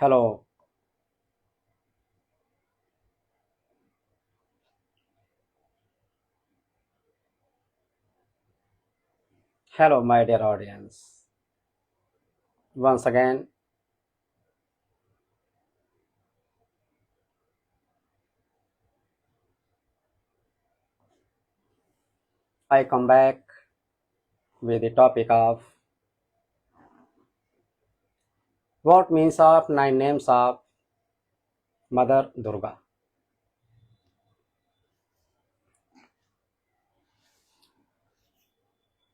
Hello, hello, my dear audience. Once again, I come back with the topic of what means of nine names of Mother Durga.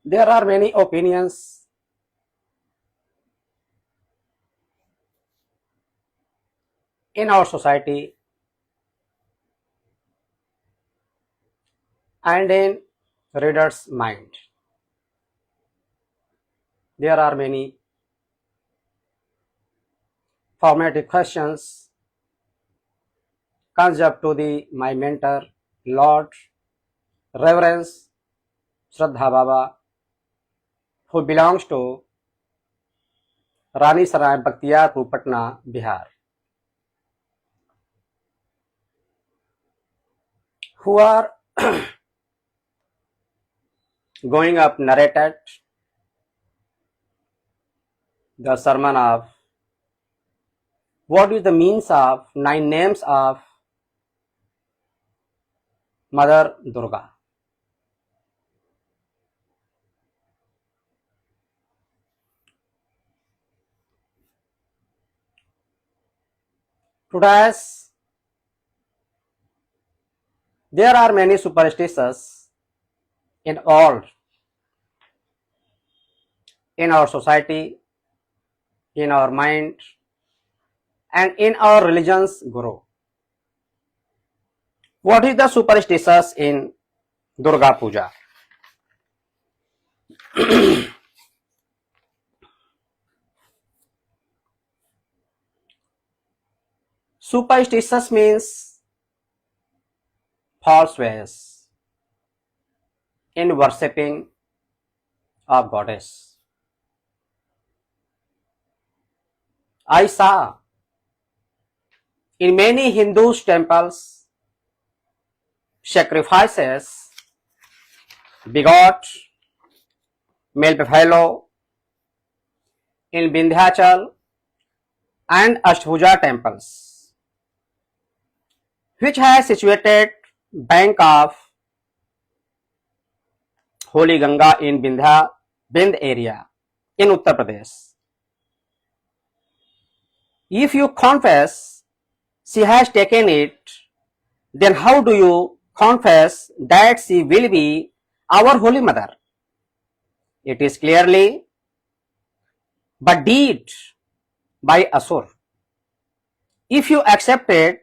There are many opinions in our society and in readers' mind. There are many formative questions comes up to the my mentor, Lord Reverence Shraddha Baba, who belongs to Rani Sarai Bkhtiarpur, Patna, Bihar, who are going up narrated the sermon of what is the means of nine names of Mother Durga. Today's there are many superstitions involved in our society, in our mind, and in our religion's guru. What is the superstitions in Durga Puja? Superstitious means false ways in worshipping a goddess. I saw in many Hindu temples sacrifices begot male buffalo in Vindhyachal and Ashtbhuja temples, which has situated bank of Holy Ganga in Vind area in Uttar Pradesh. If you confess she has taken it, then how do you confess that she will be our Holy Mother? It is clearly but deed by Asur. If you accept it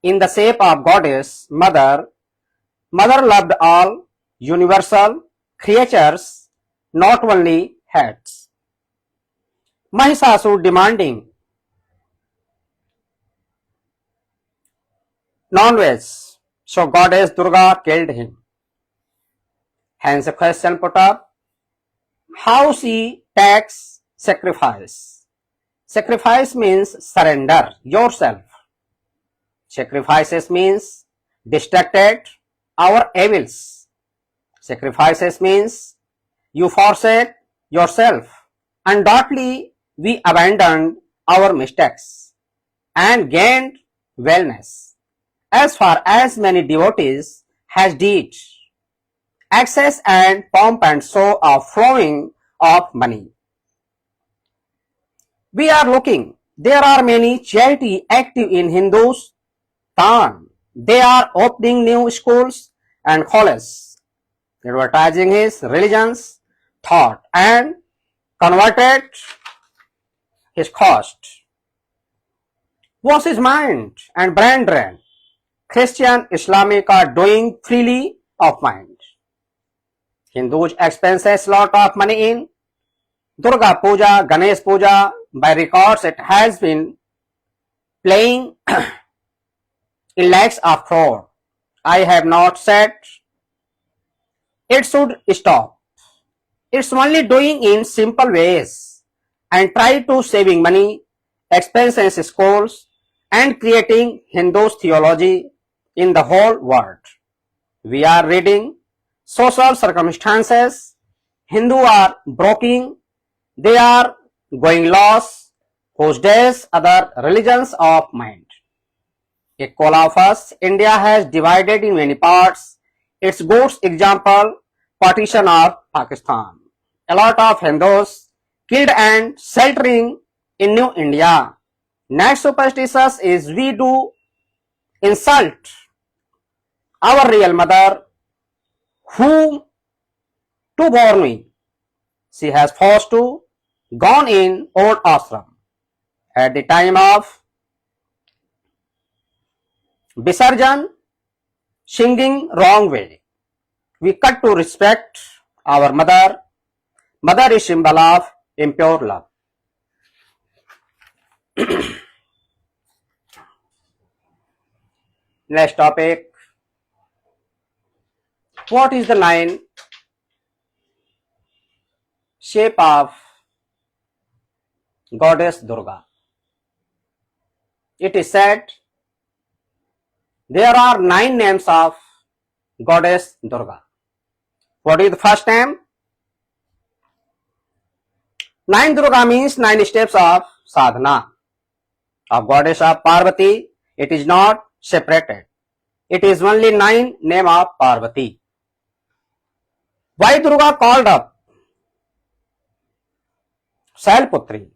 in the shape of Goddess, Mother loved all universal creatures, not only heads. Mahishasur demanding non-veg, so Goddess Durga killed him. Hence the question put up, how she takes sacrifice? Sacrifice means surrender yourself. Sacrifices means distracted our evils. Sacrifices means you forsake yourself. Undoubtedly, we abandoned our mistakes and gained wellness. As far as many devotees has did, access and pomp and show of flowing of money. We are looking. There are many charity active in Hindus. They are opening new schools and colleges, advertising his religion's thought and converted his cost. Was his mind and brain drain. Christian, Islamic are doing freely of mind. Hindus expenses lot of money in Durga Puja, Ganesh Puja. By records, it has been playing in lakhs of crore. I have not said it should stop. It's only doing in simple ways and try to saving money expansion schools, and creating Hindu theology in the whole world. We are reading social circumstances. Hindu are broken. They are going lost, whose days other religions of mind. Equal of us, India has divided in many parts. Its good example, partition of Pakistan. A lot of Hindus killed and sheltering in New India. Next superstitious is we do insult our real mother, whom to born me. She has forced to gone in old ashram. At the time of Visarjan, singing wrong way. We cut to respect our mother. Mother is symbol of impure love. Next topic. What is the 9 shape of goddess Durga? It is said there are 9 names of goddess Durga. What is the first name? 9 Durga means 9 steps of sadhana. Of goddess of Parvati, it is not separated. It is only 9 name of Parvati. Why Durga called up Shailputri?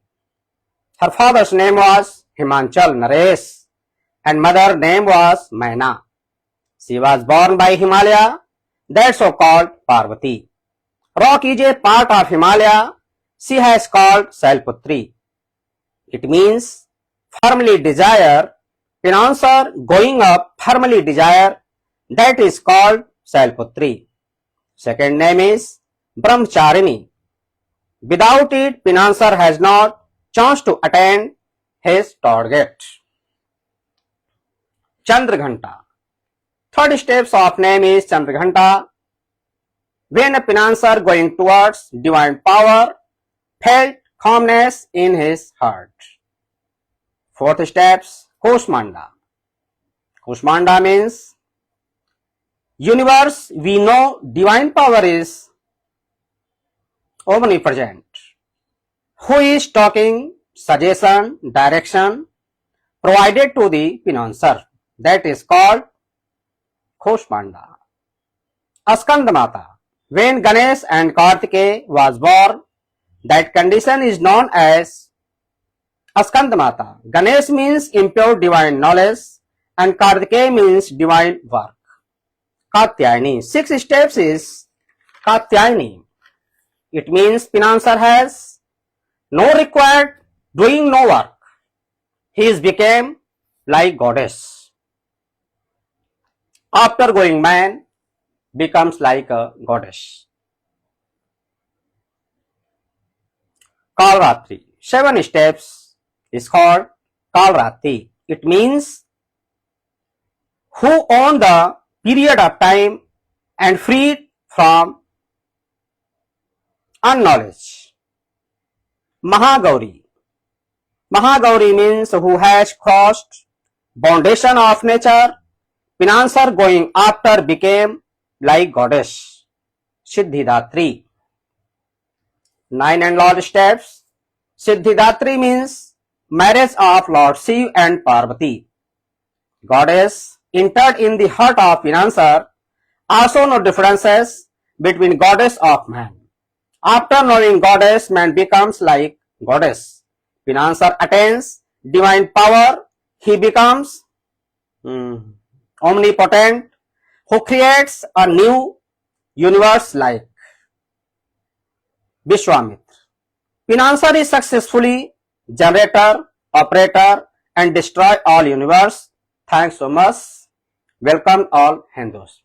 Her father's name was Himanchal Naresh and mother name was Maina. She was born by Himalaya, that's so called Parvati. Rock is a part of Himalaya. She has called Shailputri. It means firmly desire, Pinansar going up firmly desire, that is called Shailputri. Second name is Brahmacharini. Without it, Pinansar has not chance to attain his target. Chandraghanta. Third steps of name is Chandraghanta. When a Pinansar going towards divine power, felt calmness in his heart. Fourth steps, Kusmanda. Kusmanda means universe. We know divine power is omnipresent. Who is talking suggestion, direction provided to the Pinansar. That is called Kusmanda. Skandamata. When Ganesh and Kartikeya was born, that condition is known as Skandamata. Ganesh means impure divine knowledge and Kartikeya means divine work. Katyayani. 6 steps is Katyayani. It means Pinansar has no required doing no work. He is became like goddess. After going man becomes like a goddess. Kalratri. 7 steps is called Kalratri. It means who own the period of time and freed from unknowledge. Mahagauri. Mahagauri means who has crossed foundation of nature. Pinansar going after became like goddess. Siddhidatri. 9 and Lord steps. Siddhidatri means marriage of Lord Shiv and Parvati. Goddess entered in the heart of Pinансar. Also no differences between goddess of man. After knowing goddess, man becomes like goddess. Pinансar attains divine power. He becomes omnipotent, who creates a new universe like Vishwamitra. Pinансar is successfully generator, operator and destroy all universe. Thanks so much. Welcome all Hindus.